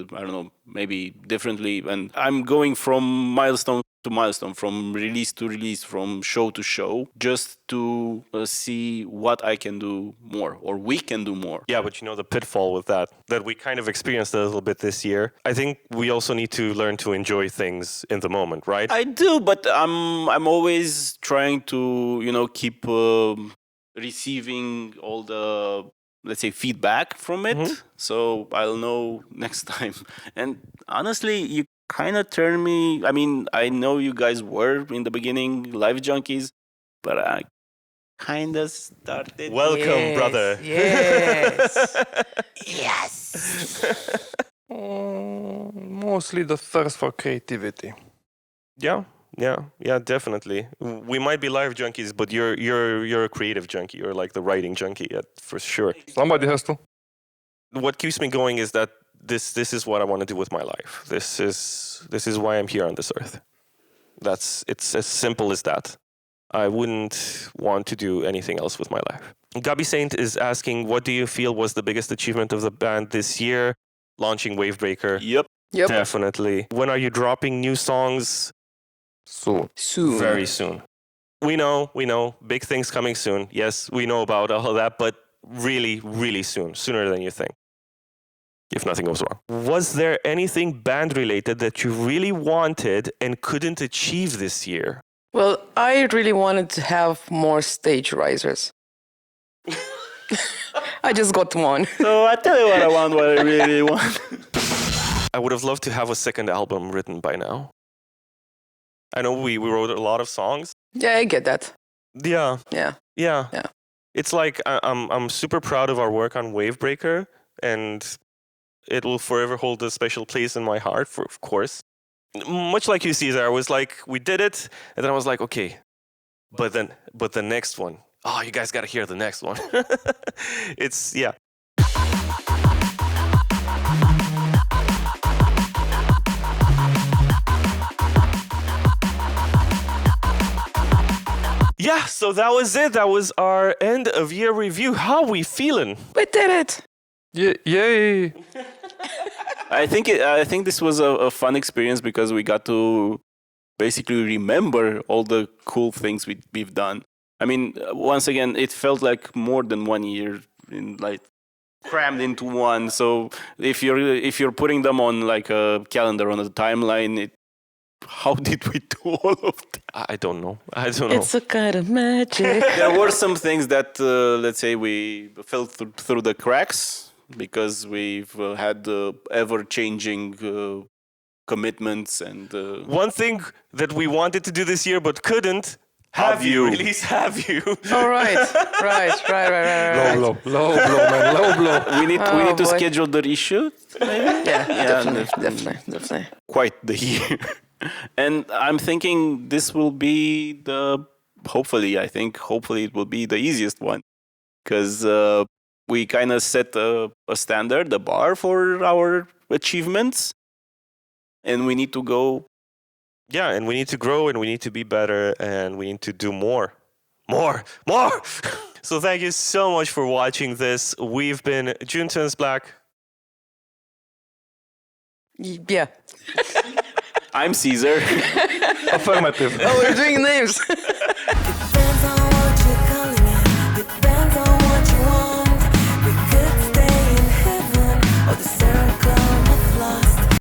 maybe differently. And I'm going from milestone to milestone, from release to release, from show to show, just to see what I can do more, or we can do more. Yeah, but the pitfall with that we kind of experienced a little bit this year. I think we also need to learn to enjoy things in the moment, right? I do, but I'm always trying to, keep receiving all the, let's say, feedback from it. Mm-hmm. So I'll know next time. And honestly, you kind of turn me, I know you guys were in the beginning live junkies, but kinda started. Welcome, brother. Yes. Mostly the thirst for creativity. Yeah, definitely. We might be live junkies, but you're a creative junkie. You're like the writing junkie, for sure. Somebody has to. What keeps me going is that this is what I want to do with my life. This is why I'm here on this earth. It's as simple as that. I wouldn't want to do anything else with my life. Gabi Saint is asking, what do you feel was the biggest achievement of the band this year? Launching Wavebreaker. Yep. Definitely. When are you dropping new songs? Soon. Very soon. We know. Big things coming soon. Yes, we know about all of that, but really, really soon. Sooner than you think. If nothing goes wrong. Was there anything band-related that you really wanted and couldn't achieve this year? Well, I really wanted to have more stage risers. I just got one. So I tell you what I really want. I would have loved to have a second album written by now. I know we wrote a lot of songs. Yeah, I get that. Yeah. Yeah. It's like I'm super proud of our work on Wavebreaker, and it will forever hold a special place in my heart, of course. Much like you, Cezar, I was like, we did it, and then I was like, okay, but the next one, oh, you guys got to hear the next one. It's, yeah. Yeah, so that was it. That was our end of year review. How we feeling? We did it. Yay! I think this was a fun experience because we got to basically remember all the cool things we've done. I mean, once again, it felt like more than 1 year crammed into one. So if you're putting them on like a calendar on a timeline, how did we do all of that? I don't know. It's a kind of magic. There were some things that, let's say, we fell through the cracks because we've had ever-changing commitments and... One thing that we wanted to do this year but couldn't, have you. All right. Low blow, man, low blow. We need to schedule the reshoot, maybe? Yeah, definitely. Quite the year. And I'm thinking this will be hopefully it will be the easiest one. Because we kind of set a standard, a bar for our achievements. And we need to go. Yeah, and we need to grow and we need to be better and we need to do more. So thank you so much for watching this. We've been June Turns Black. Yeah. I'm Cezar. Affirmative. Oh, we're doing names. Depends on